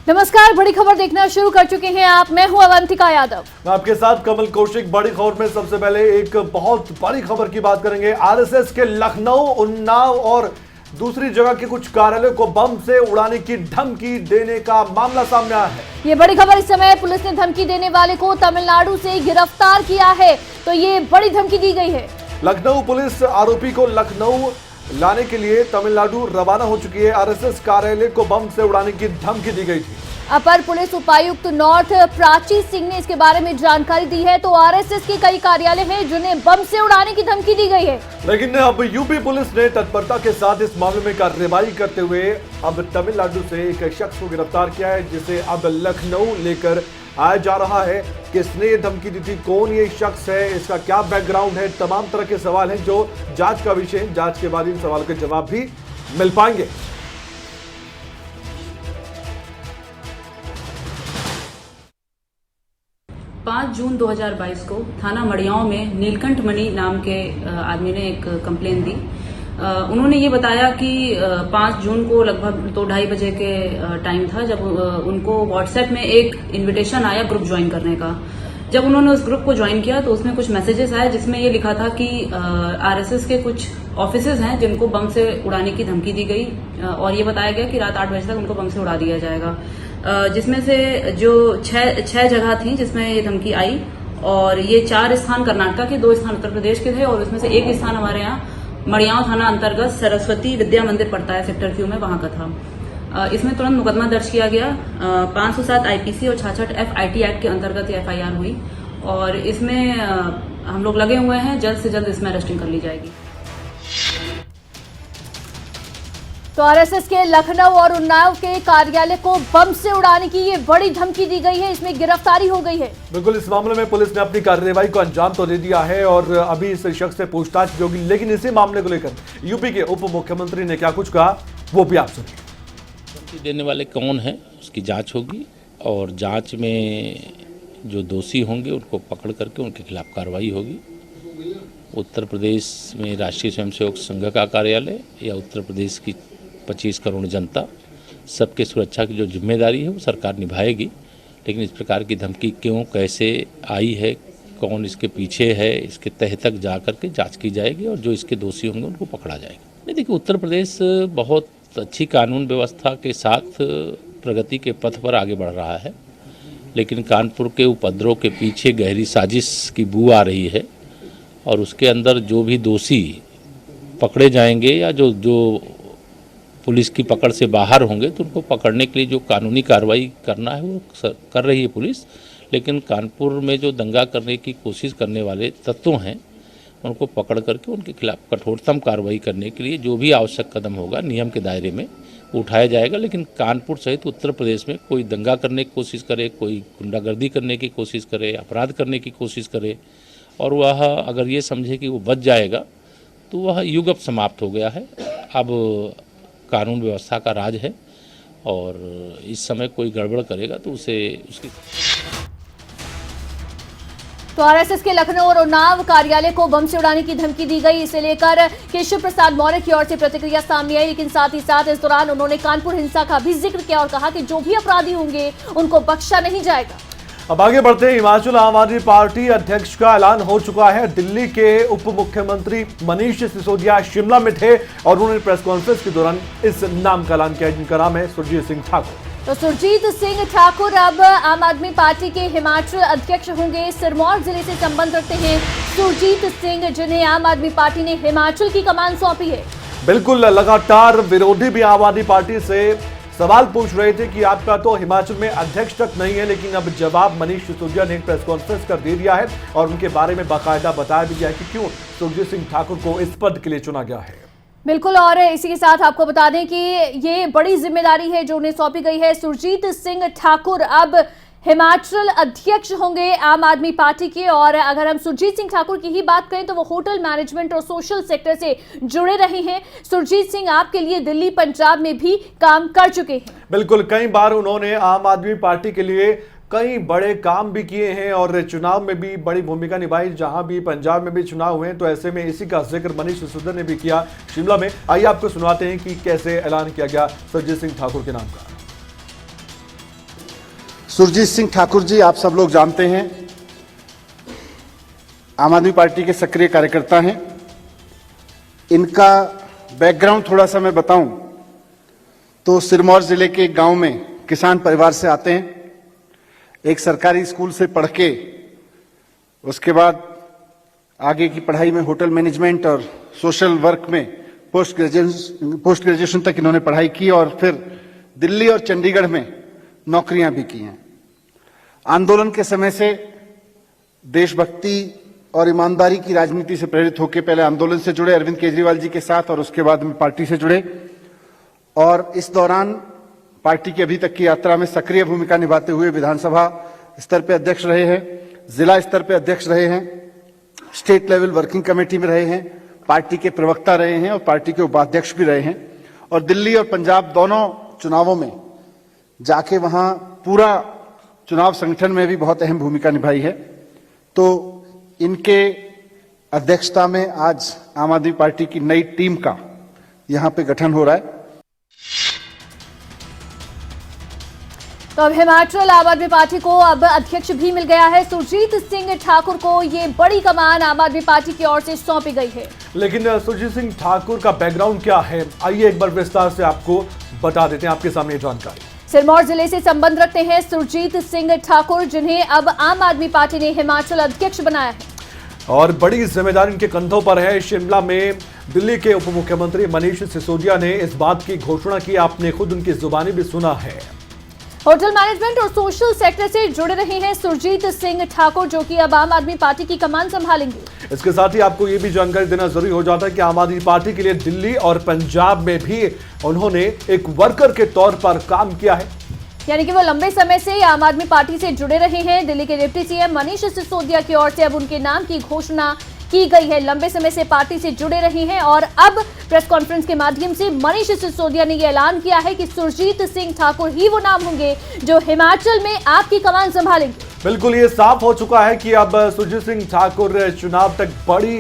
नमस्कार, बड़ी खबर देखना शुरू कर चुके हैं आप। मैं हूं अवंतिका यादव। मैं आपके साथ कमल कौशिक। बड़ी खबर में सबसे पहले एक बहुत बड़ी खबर की बात करेंगे। आरएसएस के लखनऊ, उन्नाव और दूसरी जगह के कुछ कार्यालय को बम से उड़ाने की धमकी देने का मामला सामने आया है। ये बड़ी खबर। इस समय पुलिस ने धमकी देने वाले को तमिलनाडु से गिरफ्तार किया है, तो ये बड़ी धमकी दी गई है। लखनऊ पुलिस आरोपी को लखनऊ लाने के लिए तमिलनाडु रवाना हो चुकी है। आरएसएस कार्यालय को बम से उड़ाने की धमकी दी गई थी। अपर पुलिस उपायुक्त नॉर्थ प्राची सिंह ने इसके बारे में जानकारी दी है। तो आरएसएस के कई कार्यालय हैं जिन्हें बम से उड़ाने की धमकी दी गई है। लेकिन अब यूपी पुलिस ने तत्परता के साथ इस मामले में कार्रवाई करते हुए अब तमिलनाडु से एक शख्स को गिरफ्तार किया है, जिसे अब लखनऊ लेकर आया जा रहा है। किसने ये धमकी दी थी, कौन ये शख्स है, इसका क्या बैकग्राउंड है, तमाम तरह के सवाल हैं जो जांच का विषय है। जांच के बाद इन सवालों के जवाब भी मिल पाएंगे। जून 2022 को थाना मड़ियाओं में नीलकंठ मणि नाम के आदमी ने एक कंप्लेन दी। उन्होंने ये बताया कि 5 जून को लगभग 2-2:30 बजे के टाइम था जब उनको व्हाट्सएप में एक इनविटेशन आया ग्रुप ज्वाइन करने का। जब उन्होंने उस ग्रुप को ज्वाइन किया तो उसमें कुछ मैसेजेस आए जिसमें ये लिखा था कि आरएसएस के कुछ ऑफिसेज हैं जिनको बम से उड़ाने की धमकी दी गई और ये बताया गया कि रात 8 बजे तक उनको बम से उड़ा दिया जाएगा। जिसमें से जो छह जगह थी जिसमें ये धमकी आई, और ये 4 स्थान कर्नाटक के, 2 स्थान उत्तर प्रदेश के थे और उसमें से एक स्थान हमारे यहाँ मड़ियाओं थाना अंतर्गत सरस्वती विद्या मंदिर पड़ता है सेक्टर क्यू में, वहां का था। इसमें तुरंत मुकदमा दर्ज किया गया। 507 आईपीसी और 66 FIT एक्ट के अंतर्गत ये FIR हुई और इसमें हम लोग लगे हुए हैं। जल्द से जल्द इसमें अरेस्टिंग कर ली जाएगी। तो आरएसएस के लखनऊ और उन्नाव के कार्यालय को बम से उड़ाने की ये बड़ी धमकी दी गई है। इसमें गिरफ्तारी हो गई है। बिल्कुल, इस मामले में पुलिस ने अपनी कार्रवाई को अंजाम तो दे दिया है और अभी इस शख्स से पूछताछ भी होगी। लेकिन इसी मामले को लेकर यूपी के उप मुख्यमंत्री ने क्या कुछ कहा, वो भी आप सुनिए। धमकी देने वाले कौन हैं उसकी जांच होगी और जांच में जो दोषी होंगे उनको पकड़ करके उनके खिलाफ कार्रवाई होगी। उत्तर प्रदेश में राष्ट्रीय स्वयंसेवक संघ का कार्यालय या उत्तर प्रदेश की 25 करोड़ जनता, सबके सुरक्षा की जो जिम्मेदारी है वो सरकार निभाएगी। लेकिन इस प्रकार की धमकी क्यों, कैसे आई है, कौन इसके पीछे है, इसके तह तक जा कर के जाँच की जाएगी और जो इसके दोषी होंगे उनको पकड़ा जाएगा। नहीं, देखिए, उत्तर प्रदेश बहुत अच्छी कानून व्यवस्था के साथ प्रगति के पथ पर आगे बढ़ रहा है, लेकिन कानपुर के उपद्रव के पीछे गहरी साजिश की बू आ रही है और उसके अंदर जो भी दोषी पकड़े जाएंगे या जो पुलिस की पकड़ से बाहर होंगे तो उनको पकड़ने के लिए जो कानूनी कार्रवाई करना है वो कर रही है पुलिस। लेकिन कानपुर में जो दंगा करने की कोशिश करने वाले तत्व हैं उनको पकड़ करके उनके खिलाफ कठोरतम कार्रवाई करने के लिए जो भी आवश्यक कदम होगा नियम के दायरे में उठाया जाएगा। लेकिन कानपुर सहित उत्तर प्रदेश में कोई दंगा करने की कोशिश करे, कोई गुंडागर्दी करने की कोशिश करे, अपराध करने की कोशिश करे और वह अगर ये समझे कि वो बच जाएगा तो वह युग अब समाप्त हो गया है। अब कानून व्यवस्था का राज है और इस समय कोई गड़बड़ करेगा तो उसे उसकी। तो आरएसएस के लखनऊ और उन्नाव कार्यालय को बम से उड़ाने की धमकी दी गई। इसे लेकर केशव प्रसाद मौर्य की ओर से प्रतिक्रिया सामने आई, लेकिन साथ ही साथ इस दौरान उन्होंने कानपुर हिंसा का भी जिक्र किया और कहा कि जो भी अपराधी होंगे उनको बख्शा नहीं जाएगा। अब आगे बढ़ते हैं। हिमाचल आम आदमी पार्टी अध्यक्ष का ऐलान हो चुका है। दिल्ली के उप मुख्यमंत्री मनीष सिसोदिया शिमला में थे और उन्होंने प्रेस कॉन्फ्रेंस के दौरान इस नाम का ऐलान किया, जिनका नाम है सुरजीत सिंह ठाकुर। तो सुरजीत सिंह ठाकुर अब आम आदमी पार्टी के हिमाचल अध्यक्ष होंगे। सिरमौर जिले से संबंध रखते हैं सुरजीत सिंह, जिन्हें आम आदमी पार्टी ने हिमाचल की कमान सौंपी है। बिल्कुल, लगातार विरोधी भी आम आदमी पार्टी से सवाल पूछ रहे थे कि आपका तो हिमाचल में अध्यक्ष तक नहीं है, लेकिन अब जवाब मनीष सिसोदिया ने प्रेस कॉन्फ्रेंस कर दे दिया है और उनके बारे में बाकायदा बताया भी गया है कि क्यों सुरजीत सिंह ठाकुर को इस पद के लिए चुना गया है। बिल्कुल, और इसी के साथ आपको बता दें कि ये बड़ी जिम्मेदारी है जो उन्हें सौंपी गई है। सुरजीत सिंह ठाकुर अब हिमाचल अध्यक्ष होंगे आम आदमी पार्टी के। और अगर हम सुरजीत सिंह ठाकुर की ही बात करें तो वो होटल मैनेजमेंट और सोशल सेक्टर से जुड़े रहे हैं। सुरजीत सिंह आपके लिए दिल्ली, पंजाब में भी काम कर चुके हैं। बिल्कुल, कई बार उन्होंने आम आदमी पार्टी के लिए कई बड़े काम भी किए हैं और चुनाव में भी बड़ी भूमिका निभाई, जहां भी पंजाब में भी चुनाव हुए। तो ऐसे में इसी का जिक्र मनीष सिसोदिया ने भी किया शिमला में। आइए आपको सुनाते हैं कि कैसे ऐलान किया गया सुरजीत सिंह ठाकुर के नाम का। सुरजीत सिंह ठाकुर जी, आप सब लोग जानते हैं, आम आदमी पार्टी के सक्रिय कार्यकर्ता हैं। इनका बैकग्राउंड थोड़ा सा मैं बताऊं तो सिरमौर जिले के एक गांव में किसान परिवार से आते हैं। एक सरकारी स्कूल से पढ़ के उसके बाद आगे की पढ़ाई में होटल मैनेजमेंट और सोशल वर्क में पोस्ट ग्रेजुएशन तक इन्होंने पढ़ाई की और फिर दिल्ली और चंडीगढ़ में नौकरियां भी की हैं। आंदोलन के समय से देशभक्ति और ईमानदारी की राजनीति से प्रेरित होकर पहले आंदोलन से जुड़े अरविंद केजरीवाल जी के साथ और उसके बाद में पार्टी से जुड़े और इस दौरान पार्टी की अभी तक की यात्रा में सक्रिय भूमिका निभाते हुए विधानसभा स्तर पर अध्यक्ष रहे हैं, जिला स्तर पर अध्यक्ष रहे हैं, स्टेट लेवल वर्किंग कमेटी में रहे हैं, पार्टी के प्रवक्ता रहे हैं और पार्टी के उपाध्यक्ष भी रहे हैं और दिल्ली और पंजाब दोनों चुनावों में जाके वहां पूरा चुनाव संगठन में भी बहुत अहम भूमिका निभाई है। तो इनके अध्यक्षता में आज आम आदमी पार्टी की नई टीम का यहां पे गठन हो रहा है। तो अब हिमाचल आम आदमी पार्टी को अब अध्यक्ष भी मिल गया है। सुरजीत सिंह ठाकुर को ये बड़ी कमान आम आदमी पार्टी की ओर से सौंपी गई है। लेकिन सुरजीत सिंह ठाकुर का बैकग्राउंड क्या है, आइए एक बार विस्तार से आपको बता देते हैं, आपके सामने जानकारी। सिरमौर जिले से संबंध रखते हैं सुरजीत सिंह ठाकुर, जिन्हें अब आम आदमी पार्टी ने हिमाचल अध्यक्ष बनाया है और बड़ी जिम्मेदारी इनके कंधों पर है। शिमला में दिल्ली के उप मुख्यमंत्री मनीष सिसोदिया ने इस बात की घोषणा की, आपने खुद उनकी जुबानी भी सुना है। होटल मैनेजमेंट और सोशल सेक्टर से जुड़े रहे हैं सुरजीत सिंह ठाकुर, जो कि अब आम आदमी पार्टी की कमान संभालेंगे। इसके साथ ही आपको ये भी जानकारी देना जरूरी हो जाता है कि आम आदमी पार्टी के लिए दिल्ली और पंजाब में भी उन्होंने एक वर्कर के तौर पर काम किया है, यानी कि वो लंबे समय से आम आदमी पार्टी से जुड़े रहे हैं। दिल्ली के डिप्टी सीएम मनीष सिसोदिया की ओर से अब उनके नाम की घोषणा की गई है। लंबे समय से पार्टी से जुड़े रहे हैं और अब प्रेस कॉन्फ्रेंस के माध्यम से मनीष सिसोदिया ने यह ऐलान किया है कि सुरजीत सिंह ठाकुर ही वो नाम होंगे जो हिमाचल में आपकी कमान संभालेंगे। बिल्कुल ये साफ हो चुका है कि अब सुरजीत सिंह ठाकुर चुनाव तक बड़ी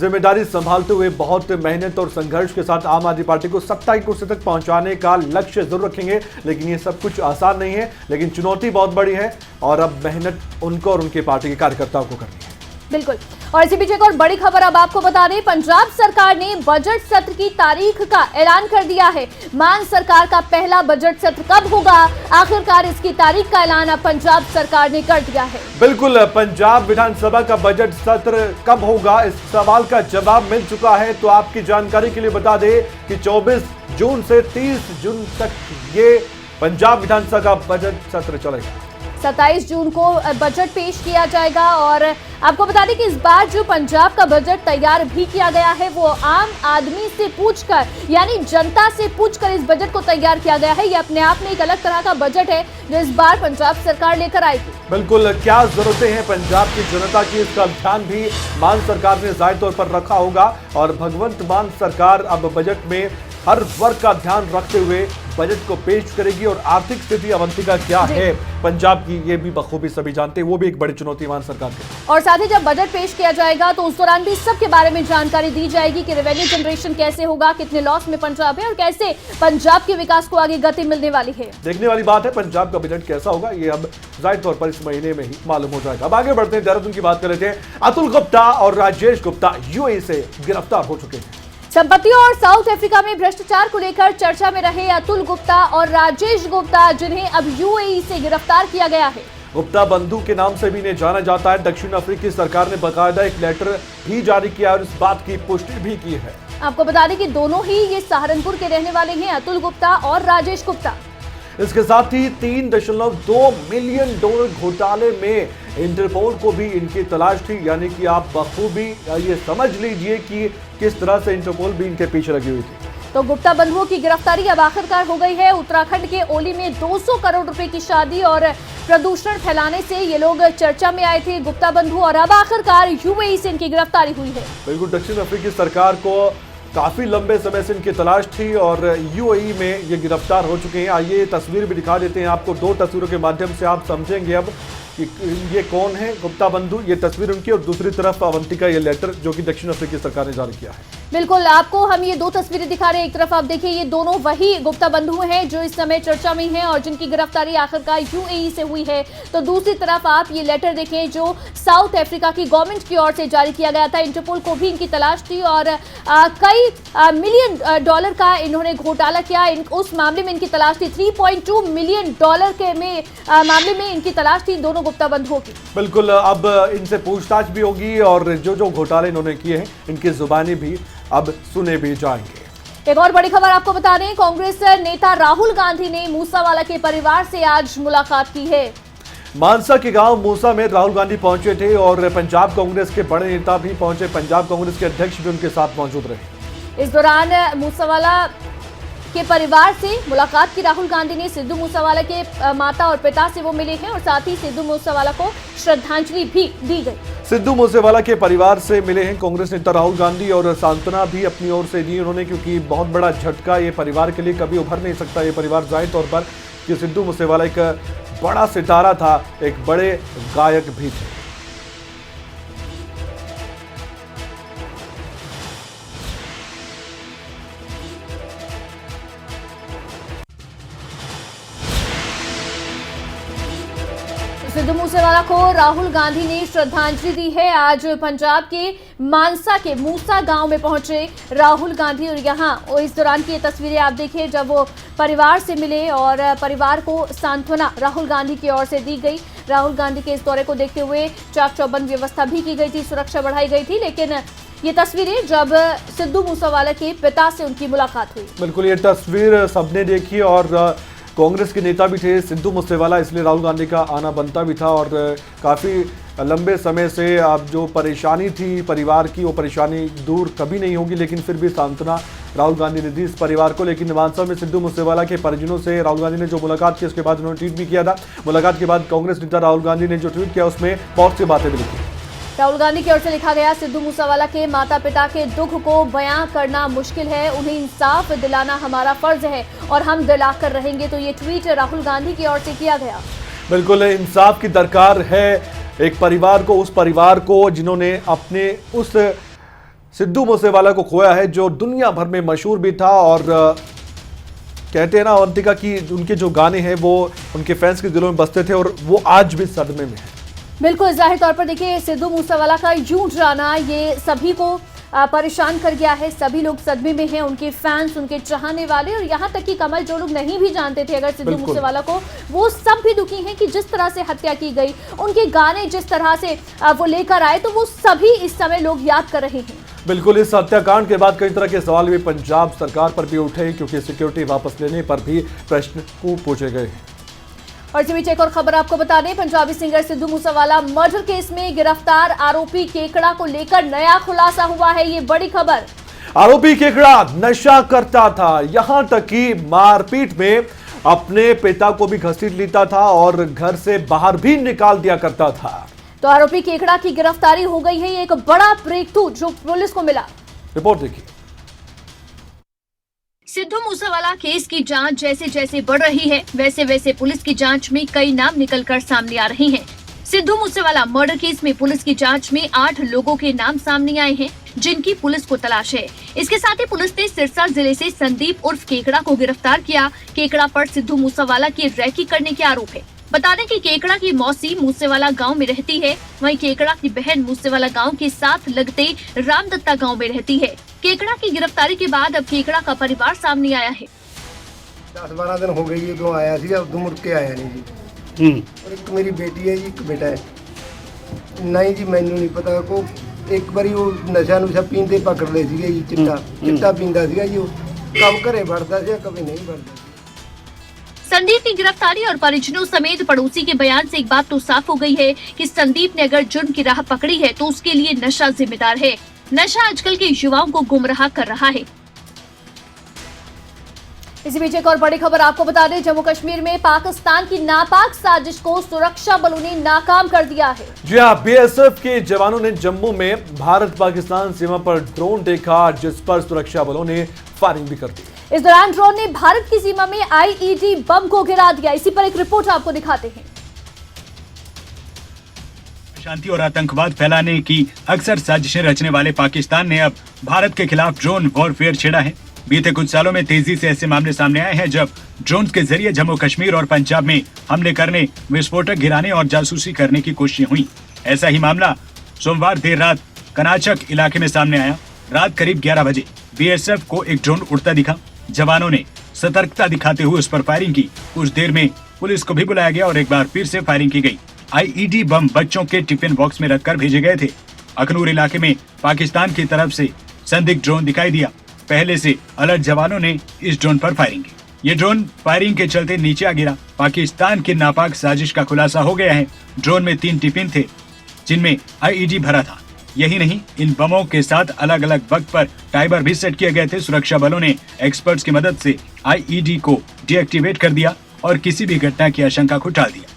जिम्मेदारी संभालते हुए बहुत मेहनत और संघर्ष के साथ आम आदमी पार्टी को सत्ता की कुर्सी तक पहुंचाने का लक्ष्य जरूर रखेंगे। लेकिन ये सब कुछ आसान नहीं है, लेकिन चुनौती बहुत बड़ी है और अब मेहनत उनको और उनके पार्टी के कार्यकर्ताओं को करनी है। बिल्कुल, और इसी बीच एक और बड़ी खबर अब आपको बता दें, पंजाब सरकार ने बजट सत्र की तारीख का ऐलान कर दिया है। मान सरकार का पहला बजट सत्र कब होगा, आखिरकार इसकी तारीख का ऐलान अब पंजाब सरकार ने कर दिया है। बिल्कुल, पंजाब विधानसभा का बजट सत्र कब होगा, इस सवाल का जवाब मिल चुका है। तो आपकी जानकारी के लिए बता दें कि 24 जून से 30 जून तक ये पंजाब विधानसभा का बजट सत्र चलेगा। 27 जून को बजट पेश किया जाएगा और आपको बता दें कि इस बार जो पंजाब का बजट तैयार भी किया गया है वो आम आदमी से पूछकर, यानी जनता से पूछकर इस बजट को तैयार किया गया है। ये अपने आप में एक अलग तरह का बजट है जो इस बार पंजाब सरकार लेकर आएगी। बिल्कुल, क्या जरूरतें हैं पंजाब की जनता की, इसका ध्यान भी मान सरकार ने जाहिर तौर पर रखा होगा और भगवंत मान सरकार अब बजट में हर वर्ग का ध्यान रखते हुए बजट को पेश करेगी। और आर्थिक स्थिति अवंतिका क्या है पंजाब की, ये भी बखूबी सभी जानते हैं, वो भी एक बड़ी चुनौती मान सरकार की। और साथ ही जब बजट पेश किया जाएगा तो उस दौरान भी सबके बारे में जानकारी दी जाएगी कि रेवेन्यू जनरेशन कैसे होगा, कितने लॉस में पंजाब है और कैसे पंजाब के विकास को आगे गति मिलने वाली है। देखने वाली बात है पंजाब का बजट कैसा होगा, ये अब जाहिर तौर पर इस महीने में ही मालूम हो जाएगा। अब आगे बढ़ते हैं, देहरादून की बात कर लेते हैं। अतुल गुप्ता और राजेश गुप्ता यूएई से गिरफ्तार हो चुके हैं। संपत्ति और साउथ अफ्रीका में भ्रष्टाचार को लेकर चर्चा में रहे अतुल गुप्ता और राजेश गुप्ता, जिन्हें अब यूएई से गिरफ्तार किया गया है। गुप्ता बंधु के नाम से भी इन्हें जाना जाता है। दक्षिण अफ्रीकी सरकार ने बाकायदा एक लेटर भी जारी किया और इस बात की पुष्टि भी की है। आपको बता दें कि दोनों ही ये सहारनपुर के रहने वाले हैं, अतुल गुप्ता और राजेश गुप्ता। इसके साथ ही $3.2 मिलियन घोटाले में इंटरपोल को भी इनकी तलाश थी, यानी कि आप बखूबी ये समझ लीजिए कि किस तरह से इंटरपोल भी इनके पीछे लगी हुई थी। तो गुप्ता बंधुओं की गिरफ्तारी अब आखिरकार हो गई है। उत्तराखंड के ओली में 200 करोड़ रुपए की शादी और प्रदूषण फैलाने से ये लोग चर्चा में आए थे, गुप्ता बंधु, और अब आखिरकार यूएई से इनकी गिरफ्तारी हुई है। बिल्कुल, दक्षिण अफ्रीकी सरकार को काफी लंबे समय से इनकी तलाश थी और यूएई में ये गिरफ्तार हो चुके हैं। आइए तस्वीर भी दिखा देते हैं आपको, 2 तस्वीरों के माध्यम से आप समझेंगे अब कि ये कौन है गुप्ता बंधु। ये तस्वीर उनकी और दूसरी तरफ अवंतिका ये लेटर जो कि दक्षिण अफ्रीकी सरकार ने जारी किया है। बिल्कुल, आपको हम ये दो तस्वीरें दिखा रहे हैं। एक तरफ आप देखिए, ये दोनों वही गुप्ता बंधु हैं जो इस समय चर्चा में हैं और जिनकी गिरफ्तारी आखिरकार यूएई से हुई है। तो दूसरी तरफ आप ये लेटर देखें जो साउथ अफ्रीका की गवर्नमेंट की ओर से जारी किया गया था। इंटरपोल को भी इनकी तलाश थी और कई मिलियन डॉलर का इन्होंने घोटाला किया। उस मामले में इनकी तलाश थी। 3.2 मिलियन डॉलर के मामले में इनकी तलाश थी दोनों गुप्ता बंधुओं की। बिल्कुल, अब इनसे पूछताछ भी होगी और जो घोटाले इन्होंने किए हैं इनकी जुबानी भी अब सुने भी जाएंगे। एक और बड़ी खबर आपको बता दें, कांग्रेस नेता राहुल गांधी ने मूसावाला के परिवार से आज मुलाकात की है। मानसा के गांव मूसा में राहुल गांधी पहुंचे थे और पंजाब कांग्रेस के बड़े नेता भी पहुंचे। पंजाब कांग्रेस के अध्यक्ष भी उनके साथ मौजूद रहे। इस दौरान मूसावाला के परिवार से मुलाकात की राहुल गांधी ने। सिद्धू मूसावाला के माता और पिता से वो मिले हैं और साथ ही सिद्धू मूसावाला को श्रद्धांजलि भी दी गई। सिद्धू मूसेवाला के परिवार से मिले हैं कांग्रेस नेता राहुल गांधी और सांत्वना भी अपनी ओर से दी उन्होंने, क्योंकि बहुत बड़ा झटका ये परिवार के लिए कभी उभर नहीं सकता। ये परिवार जाहिर तौर पर कि सिद्धू मूसेवाला एक बड़ा सितारा था, एक बड़े गायक भी थे। सिद्धू मूसेवाला को राहुल गांधी ने श्रद्धांजलि दी है। आज पंजाब के मानसा के मूसा गांव में पहुंचे राहुल गांधी और यहां इस दौरान की ये तस्वीरें आप देखिए जब वो परिवार से मिले और परिवार को सांत्वना राहुल गांधी की ओर से दी गई। राहुल गांधी के इस दौरे को देखते हुए चाक चौबंद व्यवस्था भी की गई थी, सुरक्षा बढ़ाई गई थी। लेकिन ये तस्वीरें जब सिद्धू मूसेवाला के पिता से उनकी मुलाकात हुई। बिल्कुल, ये तस्वीर सबने देखी और कांग्रेस के नेता भी थे सिद्धू मूसेवाला, इसलिए राहुल गांधी का आना बनता भी था। और काफ़ी लंबे समय से अब जो परेशानी थी परिवार की, वो परेशानी दूर कभी नहीं होगी, लेकिन फिर भी सांत्वना राहुल गांधी ने दी इस परिवार को। लेकिन मानसा में सिद्धू मूसेवाला के परिजनों से राहुल गांधी ने जो मुलाकात की, उसके बाद उन्होंने ट्वीट भी किया था। मुलाकात के बाद कांग्रेस नेता राहुल गांधी ने जो ट्वीट किया उसमें बहुत सी बातें भी लिखी। राहुल गांधी की ओर से लिखा गया, सिद्धू मूसेवाला के माता पिता के दुख को बयां करना मुश्किल है, उन्हें इंसाफ दिलाना हमारा फर्ज है और हम दिलाकर रहेंगे। तो ये ट्वीट राहुल गांधी की ओर से किया गया। बिल्कुल, इंसाफ की दरकार है एक परिवार को, उस परिवार को जिन्होंने अपने उस सिद्धू मूसेवाला को खोया है जो दुनिया भर में मशहूर भी था। और कहते हैं ना अवंतिका की उनके जो गाने हैं वो उनके फैंस के दिलों में बसते थे और वो आज भी सदमे में है। बिल्कुल, जाहिर तौर पर देखिए सिद्धू मूसेवाला का यूं जाना ये सभी को परेशान कर गया है। सभी लोग सदमे में हैं, उनके फैंस, उनके चाहने वाले और यहाँ तक कि कमल जो लोग नहीं भी जानते थे अगर सिद्धू मूसेवाला को, वो सब भी दुखी हैं कि जिस तरह से हत्या की गई, उनके गाने जिस तरह से वो लेकर आए, तो वो सभी इस समय लोग याद कर रहे हैं। बिल्कुल, इस हत्याकांड के बाद कई तरह के सवाल भी पंजाब सरकार पर भी उठे, क्योंकि सिक्योरिटी वापस लेने पर भी प्रश्न पूछे गए। और इसी बीच एक और खबर आपको बता दें, Punjabi singer Sidhu Moosewala murder case में गिरफ्तार आरोपी केकड़ा को लेकर नया खुलासा हुआ है। ये बड़ी खबर। आरोपी केकड़ा नशा करता था, यहां तक कि मारपीट में अपने पिता को भी घसीट लेता था और घर से बाहर भी निकाल दिया करता था। तो आरोपी केकड़ा की गिरफ्तारी हो गई है। ये एक बड़ा ब्रेक थ्रू जो पुलिस को मिला। रिपोर्ट देखिए। सिद्धू मूसेवाला केस की जांच जैसे जैसे बढ़ रही है, वैसे वैसे पुलिस की जांच में कई नाम निकलकर सामने आ रहे हैं। सिद्धू मूसेवाला मर्डर केस में पुलिस की जांच में 8 लोगों के नाम सामने आए हैं, जिनकी पुलिस को तलाश है। इसके साथ ही पुलिस ने सिरसा जिले से संदीप उर्फ केकड़ा को गिरफ्तार किया। केकड़ा पर सिद्धू मूसेवाला की रैकी करने के आरोप है। बता दें कि केकड़ा की मौसी मूसेवाला गांव में रहती है, वहीं केकड़ा की बहन मूसेवाला गांव के साथ लगते रामदत्ता गांव में रहती है। केकड़ा की गिरफ्तारी के बाद अब केकड़ा का परिवार सामने आया है। 10-12 दिन हो गए उदों आया सी, उदों मुड़ के आया नहीं जी। और एक मेरी बेटी है जी, एक बेटा है। नहीं जी मैनू नहीं पता को एक बारी वो नशा नुशा पींदे पकड़ ले सीगे जी, चिट्टा पींदा सीगा जी, कब घरे बढ़ता सी कभी नहीं बढ़ता। संदीप की गिरफ्तारी और परिजनों समेत पड़ोसी के बयान से एक बात तो साफ हो गई है कि संदीप ने अगर जुर्म की राह पकड़ी है तो उसके लिए नशा जिम्मेदार है। नशा आजकल के युवाओं को गुमराह कर रहा है। इसी बीच एक और बड़ी खबर आपको बता दें, जम्मू कश्मीर में पाकिस्तान की नापाक साजिश को सुरक्षा बलों ने नाकाम कर दिया है। जी हां, बीएसएफ के जवानों ने जम्मू में भारत पाकिस्तान सीमा पर ड्रोन देखा, जिस पर सुरक्षा बलों ने फायरिंग भी कर दी। इस दौरान ड्रोन ने भारत की सीमा में आईईडी बम को गिरा दिया। इसी पर एक रिपोर्ट आपको दिखाते हैं। शांति और आतंकवाद फैलाने की अक्सर साजिशें रचने वाले पाकिस्तान ने अब भारत के खिलाफ ड्रोन वॉरफेयर छेड़ा है। बीते कुछ सालों में तेजी से ऐसे मामले सामने आए हैं जब ड्रोन के जरिए जम्मू कश्मीर और पंजाब में हमले करने, विस्फोटक गिराने और जासूसी करने की कोशिशें हुई। ऐसा ही मामला सोमवार देर रात कनाचक इलाके में सामने आया। रात करीब 11 बजे बीएसएफ को एक ड्रोन उड़ता दिखा। जवानों ने सतर्कता दिखाते हुए उस पर फायरिंग की। कुछ देर में पुलिस को भी बुलाया गया और एक बार फिर से फायरिंग की गई। आईईडी बम बच्चों के टिफिन बॉक्स में रखकर भेजे गए थे। अखनूर इलाके में पाकिस्तान की तरफ से संदिग्ध ड्रोन दिखाई दिया। पहले से अलर्ट जवानों ने इस ड्रोन पर फायरिंग की। ये ड्रोन फायरिंग के चलते नीचे आ गिरा। पाकिस्तान की नापाक साजिश का खुलासा हो गया है। ड्रोन में 3 टिफिन थे जिनमें आईईडी भरा था। यही नहीं, इन बमों के साथ अलग अलग वक्त पर टाइमर भी सेट किए गए थे। सुरक्षा बलों ने एक्सपर्ट्स की मदद से आईईडी को डीएक्टिवेट कर दिया और किसी भी घटना की आशंका को टाल दिया।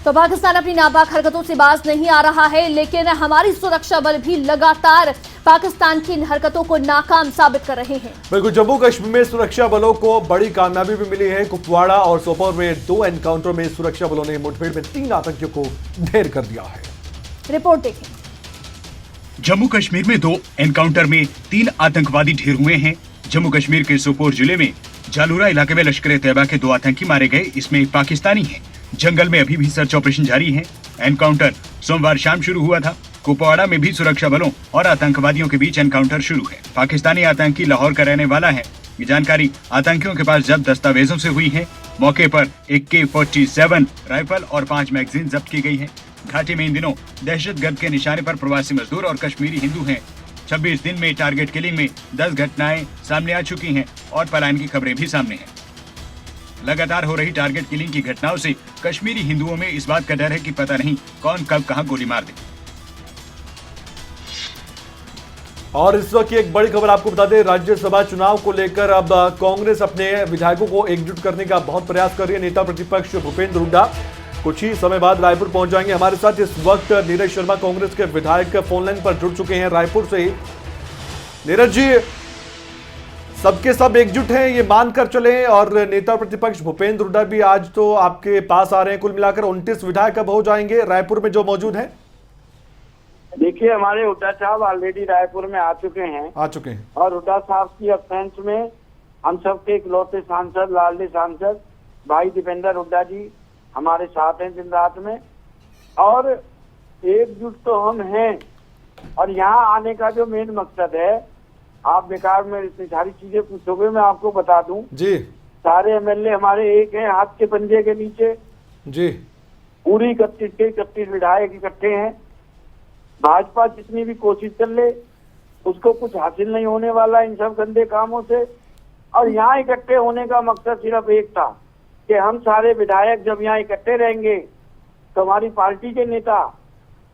तो पाकिस्तान अपनी नापाक हरकतों से बाज नहीं आ रहा है, लेकिन हमारी सुरक्षा बल भी लगातार पाकिस्तान की इन हरकतों को नाकाम साबित कर रहे हैं। बिल्कुल, जम्मू कश्मीर में सुरक्षा बलों को बड़ी कामयाबी भी मिली है। कुपवाड़ा और सोपोर में 2 एनकाउंटर में सुरक्षा बलों ने मुठभेड़ में 3 आतंकियों को ढेर कर दिया है। रिपोर्ट देखें। जम्मू कश्मीर में 2 एनकाउंटर में 3 आतंकवादी ढेर हुए हैं। जम्मू कश्मीर के सोपोर जिले में जालूरा इलाके में लश्कर-ए-तैयबा के 2 आतंकी मारे गए। इसमें एक पाकिस्तानी है। जंगल में अभी भी सर्च ऑपरेशन जारी है। एनकाउंटर सोमवार शाम शुरू हुआ था। कुपवाड़ा में भी सुरक्षा बलों और आतंकवादियों के बीच एनकाउंटर शुरू है। पाकिस्तानी आतंकी लाहौर का रहने वाला है। ये जानकारी आतंकियों के पास जब्त दस्तावेजों से हुई है। मौके पर एक K-47 राइफल और 5 मैगजीन जब्त की गई है। घाटी में इन दिनों दहशतगर्द के निशाने पर प्रवासी मजदूर और कश्मीरी हिंदू हैं। 26 दिन में टारगेट किलिंग में 10 घटनाएं सामने आ चुकी हैं और पलायन की खबरें भी सामने हैं। लगातार हो रही टारगेट किलिंग की घटनाओं से कश्मीरी हिंदुओं में इस बात का डर है कि पता नहीं कौन कब कहां गोली मार दे। और इस वक्त की एक बड़ी खबर आपको बता दें, राज्यसभा चुनाव को लेकर अब कांग्रेस अपने विधायकों को एकजुट करने का बहुत प्रयास कर रही है। नेता प्रतिपक्ष भूपेंद्र हुड्डा कुछ ही समय बाद रायपुर पहुंच जाएंगे। हमारे साथ इस वक्त नीरज शर्मा कांग्रेस के विधायक फोनलाइन पर जुड़ चुके हैं रायपुर से ही। नीरज जी, सबके सब एकजुट हैं ये मानकर चले, और नेता प्रतिपक्ष भूपेंद्र हुड्डा भी आज तो आपके पास आ रहे हैं। कुल मिलाकर 29 विधायक अब हो जाएंगे रायपुर में जो मौजूद हैं। देखिए, हमारे हुड्डा साहब ऑलरेडी रायपुर में आ चुके हैं और हुड्डा साहब की अब्सेंस में हम सबके इकलौते सांसद, लाडले सांसद भाई दीपेंद्र हुड्डा जी हमारे साथ हैं दिन रात में, और एकजुट तो हम हैं। और यहाँ आने का जो मेन मकसद है, आप बेकार में इतनी सारी चीजें पूछोगे, मैं आपको बता दूं जी। सारे एमएलए हमारे एक हैं, हाथ के पंजे के नीचे जी। पूरी 31 के 31 विधायक इकट्ठे हैं। भाजपा जितनी भी कोशिश कर ले उसको कुछ हासिल नहीं होने वाला इन सब गंदे कामों से। और यहाँ इकट्ठे होने का मकसद सिर्फ एक था कि हम सारे विधायक जब यहाँ इकट्ठे रहेंगे तो हमारी पार्टी के नेता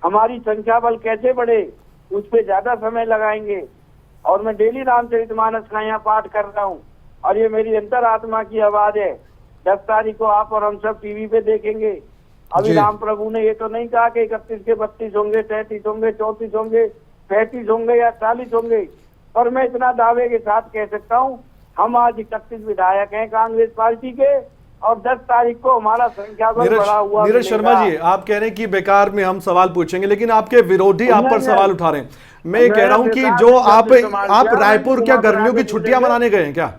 हमारी संख्या बल कैसे बढ़े उस पर ज्यादा समय लगाएंगे। और मैं डेली रामचरितमानस का यहाँ पाठ कर रहा हूँ और ये मेरी अंतरात्मा की आवाज है। 10 तारीख को आप और हम सब टीवी पे देखेंगे। अभी राम प्रभु ने ये तो नहीं कहा कि 31 के 32 होंगे, 33 होंगे, 34 होंगे, 35 होंगे या 40 होंगे, पर मैं इतना दावे के साथ कह सकता हूँ हम आज 31 विधायक हैं कांग्रेस पार्टी के, और 10 तारीख को हमारा संख्या बल बढ़ा हुआ। नीरज शर्मा जी, आप कह रहे हैं कि बेकार में हम सवाल पूछेंगे, लेकिन आपके विरोधी आप पर सवाल उठा रहे हैं। मैं ये कह रहा हूं कि जो आप रायपुर क्या गर्मियों की छुट्टियां मनाने गए हैं क्या?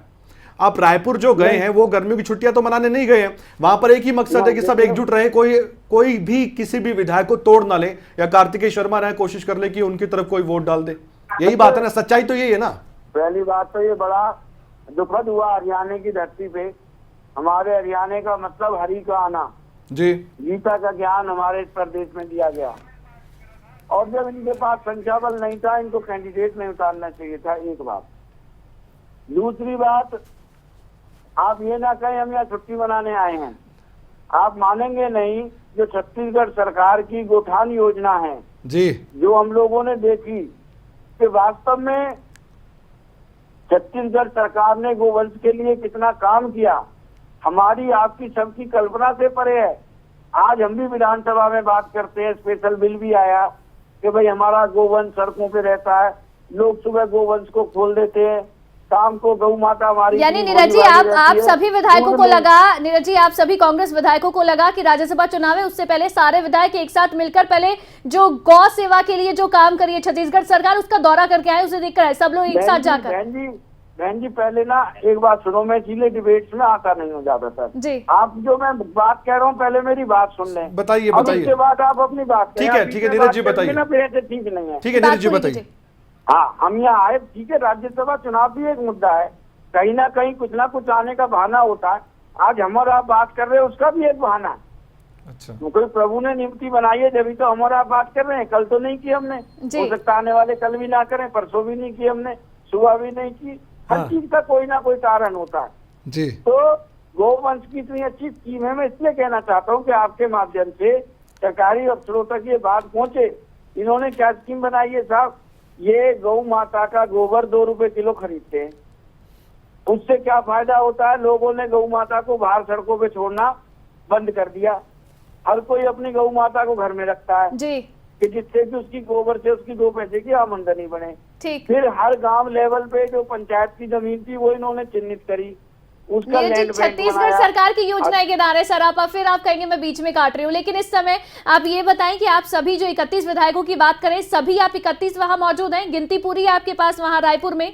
आप रायपुर जो गए हैं वो गर्मियों की छुट्टियां तो मनाने नहीं गए हैं। वहां पर एक ही मकसद है कि सब एकजुट रहे, कोई भी किसी भी विधायक को तोड़ ना ले, या कार्तिकेय शर्मा रहे कोशिश कर ले कि उनकी तरफ कोई वोट डाल दे। यही बात है ना, सच्चाई तो यही है ना। पहली बात तो ये बड़ा दुखद हुआ हरियाणा की धरती पे। हमारे हरियाणा का मतलब हरि का आना जी, गीता का ज्ञान हमारे इस प्रदेश में दिया गया। और जब इनके पास संख्या बल नहीं था, इनको कैंडिडेट नहीं उतारना चाहिए था, एक बात। दूसरी बात, आप ये ना कहें हम यहाँ छुट्टी मनाने आए हैं। आप मानेंगे नहीं, जो छत्तीसगढ़ सरकार की गोठान योजना है जी, जो हम लोगों ने देखी कि वास्तव में छत्तीसगढ़ सरकार ने गोवंश के लिए कितना काम किया, हमारी आपकी सबकी कल्पना से परे है। आज हम भी विधानसभा में बात करते हैं, स्पेशल बिल भी आया कि भाई हमारा गोवंश सड़कों पे रहता है, लोग सुबह गोवंश को खोल देते हैं, शाम को गौ माता हमारी यानी इतनी नीरज जी भोली आप भाली रहती है। सभी विधायकों दूध को में- लगा, नीरज जी आप सभी कांग्रेस विधायकों को लगा कि राज्यसभा चुनाव है, उससे पहले सारे विधायक एक साथ मिलकर पहले जो गौ सेवा के लिए जो काम करी है छत्तीसगढ़ सरकार, उसका दौरा करके आए, उसे देखकर आए सब लोग एक साथ जाकर। बहन जी पहले ना एक बात सुनो, मैं इसीलिए डिबेट्स में आता नहीं हूँ ज्यादातर। जी आप जो मैं बात कह रहा हूँ पहले मेरी बात सुन लें। बताइए अब बताइए। इसके बाद आप अपनी बात करें। ठीक है, आप ठीक है, इसमें नीरज बात जी करेंगे बताइए। ना, फिर ऐसे ठीक नहीं है। ठीक है बात नीरज जी पूरी बताइए। कीजिए। हाँ, हम यहाँ आए, ठीक है, राज्यसभा चुनाव भी एक मुद्दा है, कहीं ना कहीं कुछ ना कुछ आने का बहाना होता है। आज हम और आप बात कर रहे हैं, उसका भी एक बहाना है। अच्छा, कोई प्रभु ने नियुक्ति बनाई है, जब तो हम और आप बात कर रहे हैं। कल तो नहीं की हमने, जी। हो सकता आने वाले कल भी ना करें, परसों भी नहीं की हमने, सुबह भी नहीं की। हर हाँ। चीज का कोई ना कोई कारण होता है। जी तो गौवंश की इतनी अच्छी स्कीम है, मैं इसलिए कहना चाहता हूँ कि आपके माध्यम से सरकारी अफसरों तक ये बात पहुंचे। इन्होंने क्या स्कीम बनाई है साहब, ये गौ माता का गोबर 2 रुपए किलो खरीदते हैं। उससे क्या फायदा होता है, लोगों ने गौ माता को बाहर सड़कों पे छोड़ना बंद कर दिया। हर कोई अपनी गौ माता को घर में रखता है जी कि जिससे कि उसकी गोबर से उसकी 2 पैसे की आमदनी बने। ठीक। फिर हर गांव लेवल पे जो पंचायत की जमीन थी वो इन्होंने चिन्हित करी, उसका नीरज जी लैंड बैंक छत्तीसगढ़ बनाया। सरकार की योजनाएं गिना रहे सरापा, फिर आप कहेंगे मैं बीच में काट रही हूँ, लेकिन इस समय आप ये बताएं कि आप सभी जो 31 विधायकों की बात करें, सभी आप 31 वहां मौजूद हैं? गिनती पूरी है आपके पास वहां रायपुर में?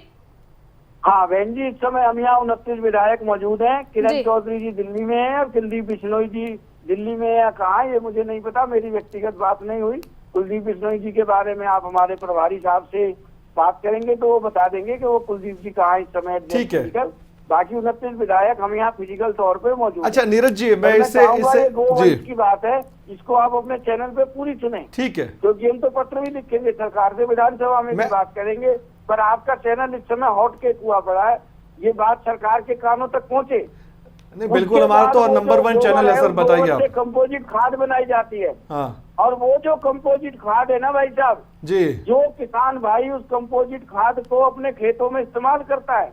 हाँ बहन जी, इस समय हम यहाँ 29 विधायक मौजूद हैं। जी। किरण चौधरी जी दिल्ली में हैं और कुलदीप बिश्नोई जी दिल्ली में या कहाँ, ये मुझे नहीं पता, मेरी व्यक्तिगत बात नहीं हुई। कुलदीप बिश्नोई जी के बारे में आप हमारे प्रभारी साहब से बात करेंगे तो वो बता देंगे कि वो कुलदीप जी कहाँ इस समय। ठीक है। फिजिकल, बाकी 29 विधायक हम यहाँ फिजिकल तौर पे मौजूद हैं। अच्छा नीरज जी, मैं इससे ये गोवंश जी की बात है, इसको आप अपने चैनल पे पूरी सुने, ठीक है। क्योंकि हम तो पत्र भी लिखेंगे सरकार से, विधानसभा में भी बात करेंगे, पर आपका चैनल इस समय हॉट केक हुआ पड़ा है। ये बात सरकार के कानों तक पहुंचे। नहीं बिल्कुल, हमारा तो नंबर 1 चैनल है सर, बताइए आप। कंपोजिट खाद बनाई जाती है। हाँ और वो जो कंपोजिट खाद है ना भाई साहब, जी, जो किसान भाई उस कंपोजिट खाद को अपने खेतों में इस्तेमाल करता है,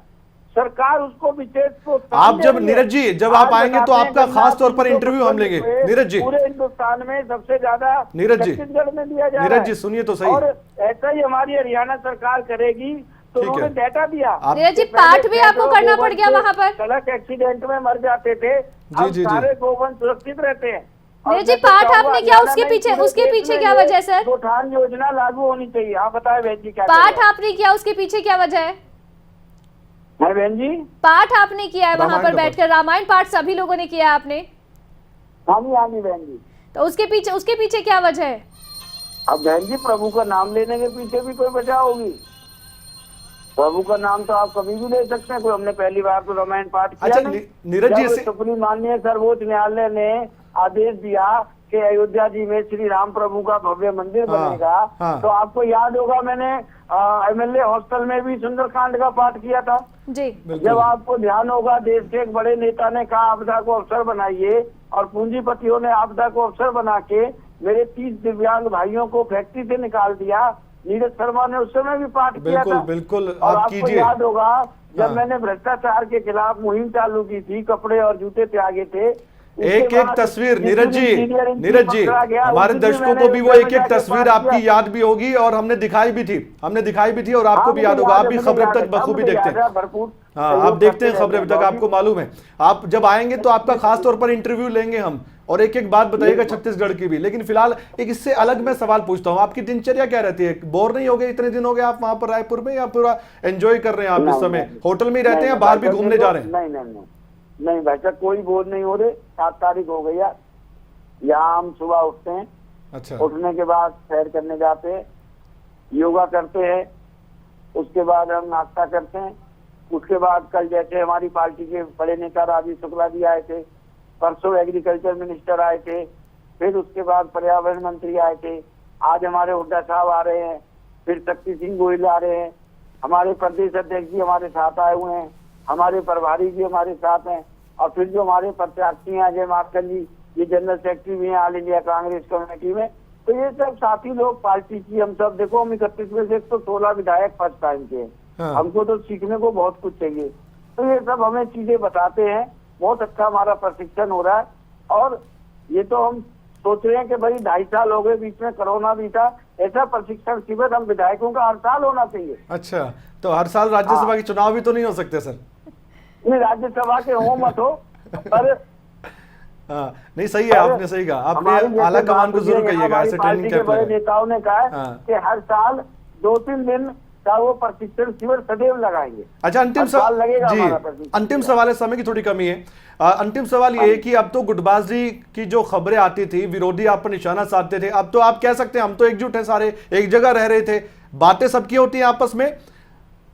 सरकार उसको विशेष प्रोत्साहन आप दे जब रही है। नीरज जी जब आज आप आएंगे तो बताते हैं आपका गन्ना खास तौर पर किलो इंटरव्यू हम लेंगे। नीरज जी, पूरे हिंदुस्तान में सबसे ज्यादा नीरज जी, छत्तीसगढ़ में दिया जा रहा नीरज है। जी सुनिए तो सही। और ऐसा ही हमारी हरियाणा सरकार करेगी तो ठीक है। उन्होंने डाटा दिया। आप- नीरज जी पाठ भी आपको करना पड़ गया वहां पर? सड़क एक्सीडेंट में मर जाते थे, अब जी। सारे गोवंश सुरक्षित रहते हैं। और नीरज जी मैं तो पाठ चाहूंगा आपने किया, हरियाणा उसके में पीछे पूरे उसके देश पीछे में क्या ये वजह है सर? गोठान योजना लागू होनी चाहिए। आप बताएं बहन जी क्या पाठ कह रहे आपने किया, उसके पीछे क्या वजह है? हैं बहन जी? पाठ आपने किया है वहां रामायण पर का बैठकर, रामायण पाठ सभी लोगों ने किया है आपने, हाँ जी बहन जी। तो उसके पीछे क्या वजह है? अब बहन जी प्रभु का नाम लेने के पीछे भी कोई वजह होगी। प्रभु का नाम तो आप कभी भी ले सकते हैं। कोई हमने पहली बार तो रामायण पाठ किया अच्छा, नहीं। नीरज जी जब ऐसे- सुप्रीम माननीय सर्वोच्च न्यायालय ने आदेश दिया कि अयोध्या जी में श्री राम प्रभु का भव्य मंदिर हाँ, बनेगा, हाँ। तो आपको याद होगा मैंने MLA हॉस्टल में भी सुंदरकांड का पाठ किया था। जी जब आपको ध्यान होगा, देश के एक बड़े नेता ने कहा आपदा को अवसर बनाइए, और पूंजीपतियों ने आपदा को अवसर बना के मेरे 30 दिव्यांग भाइयों को फैक्ट्री से निकाल दिया। नीरज शर्मा ने उस समय भी पाठ किया बिल्कुल था। बिल्कुल, और आप आपको कीजिए। याद होगा जब हाँ। मैंने भ्रष्टाचार के खिलाफ मुहिम चालू की थी, कपड़े और जूते त्यागे थे, एक एक तस्वीर नीरज जी हमारे दर्शकों को भी वो एक एक तस्वीर आपकी याद भी होगी और हमने दिखाई भी थी और आपको भी याद होगा। आप भी खबरें अब तक बखूबी देखते हैं। भरपूर। हाँ, आप देखते हैं खबरें अब तक, आपको मालूम है। आप जब आएंगे तो आपका खास तौर पर इंटरव्यू लेंगे हम, और एक एक बात बताइएगा छत्तीसगढ़ की भी। लेकिन फिलहाल एक इससे अलग मैं सवाल पूछता हूँ, आपकी दिनचर्या क्या रहती है? बोर नहीं हो गए? इतने दिन हो गए आप वहां पर रायपुर में, या पूरा एंजॉय कर रहे हैं आप इस समय? होटल में ही रहते हैं या बाहर भी घूमने जा रहे हैं? नहीं भाई साहब, कोई बोर नहीं हो रहे। 7 तारीख हो गई है, यहाँ हम सुबह उठते हैं, अच्छा, उठने के बाद सैर करने जाते हैं, योगा करते हैं, उसके बाद हम नाश्ता करते हैं। उसके बाद कल जैसे हमारी पार्टी के बड़े नेता राजीव शुक्ला जी आए थे, परसों एग्रीकल्चर मिनिस्टर आए थे, फिर उसके बाद पर्यावरण मंत्री आए थे, आज हमारे हुड्डा साहब आ रहे हैं, फिर शक्ति सिंह गोयल आ रहे हैं, हमारे प्रदेश अध्यक्ष जी हमारे साथ आए हुए हैं, हमारे प्रभारी जी हमारे साथ हैं, और फिर जो हमारे प्रत्याशी हैं अजय माकन जी, ये जनरल सेक्रेटरी भी हैं ऑल इंडिया कांग्रेस कमेटी में। तो ये सब साथी लोग पार्टी की, हम सब देखो, हम 31 में से 116 विधायक फर्स्ट टाइम के हैं। हाँ। हमको तो सीखने को बहुत कुछ चाहिए। तो ये सब हमें चीजें बताते हैं, बहुत अच्छा हमारा प्रशिक्षण हो रहा है। और ये तो हम सोच रहे हैं कि भाई 2.5 साल हो गए, बीच में कोरोना भी था, ऐसा प्रशिक्षण शिविर हम विधायकों का हर साल होना चाहिए। अच्छा, तो हर साल राज्यसभा के चुनाव भी तो नहीं हो सकते सर? नहीं, राज्यसभा के हो मत हो, पर हाँ, नहीं सही है, आपने सही कहा। आपने आला कमान को जरूर कहिएगा, ऐसे ट्रेनिंग कैंप बड़े लगाए। नेताओं ने कहा है हाँ। कि हर साल 2-3 दिन का वो प्रशिक्षण शिविर सदैव लगाएंगे। अच्छा, अंतिम हर साल लगेगा जी, हमारा प्रशिक्षण। अंतिम सवाल है, समय की थोड़ी कमी है। अंतिम सवाल ये है कि अब तो गुटबाजी की जो खबरें आती थी, विरोधी आप पर निशाना साधते थे, अब तो आप कह सकते हैं हम तो एकजुट हैं, सारे एक जगह रह रहे थे, बातें सबकी होती हैं आपस में,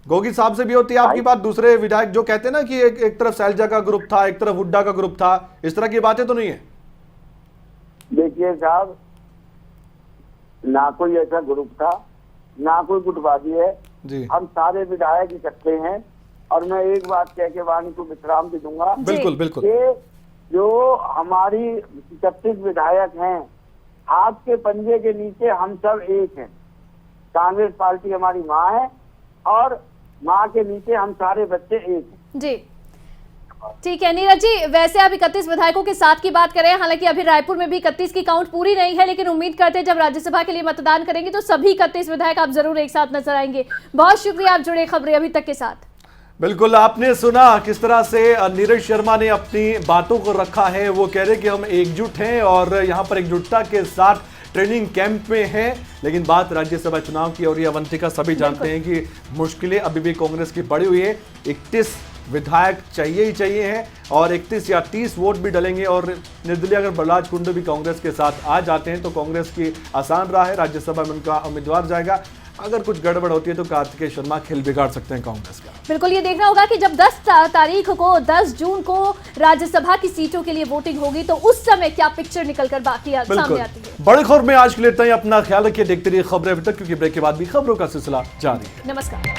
गोगी साहब से भी होती है आपकी बात, दूसरे विधायक जो कहते हैं ना कि एक तरफ शैलजा का ग्रुप था, एक तरफ हुड्डा का ग्रुप था, इस तरह की बातें तो नहीं है? देखिए साहब, ना कोई ऐसा ग्रुप था, ना कोई गुटबाजी है जी, हम सारे विधायक इकट्ठे हैं। और मैं एक बात कह के वाणी को विश्राम भी दूंगा बिल्कुल बिल्कुल। कि जो हमारी 31 विधायक हैं, हाथ के पंजे के नीचे हम सब एक हैं। कांग्रेस पार्टी हमारी माँ है और माँ के नीचे हम सारे बच्चे एक हैं। जी ठीक है नीरज जी, वैसे आप 31 विधायकों के साथ की बात करें, हालांकि अभी रायपुर में भी 31 की काउंट पूरी नहीं है, लेकिन उम्मीद करते हैं जब राज्यसभा के लिए मतदान करेंगे तो सभी 31 विधायक आप जरूर एक साथ नजर आएंगे। बहुत शुक्रिया आप जुड़े खबरें अभी तक के साथ। बिल्कुल, आपने सुना किस तरह से नीरज शर्मा ने अपनी बातों को रखा है। वो कह रहे कि हम एकजुट हैं और यहाँ पर एकजुटता के साथ ट्रेनिंग कैंप में है, लेकिन बात राज्यसभा चुनाव की और ये अवंतिका सभी जानते हैं कि मुश्किलें अभी भी कांग्रेस की पड़ी हुई है। 31 विधायक चाहिए ही चाहिए हैं और 31 या 30 वोट भी डलेंगे और निर्दलीय अगर बलराज कुंडू भी कांग्रेस के साथ आ जाते हैं तो कांग्रेस की आसान राह है, राज्यसभा में उनका उम्मीदवार जाएगा। अगर कुछ गड़बड़ होती है तो कार्तिकेय शर्मा खेल बिगाड़ सकते हैं कांग्रेस का। बिल्कुल, ये देखना होगा कि जब 10 तारीख को 10 जून को राज्यसभा की सीटों के लिए वोटिंग होगी तो उस समय क्या पिक्चर निकलकर सामने आती है। बड़ी खबर में आज के लिए इतना ही। अपना ख्याल रखिए, देखते रहिए खबरें अभी तक, क्योंकि ब्रेक के बाद भी खबरों का सिलसिला जारी है। नमस्कार।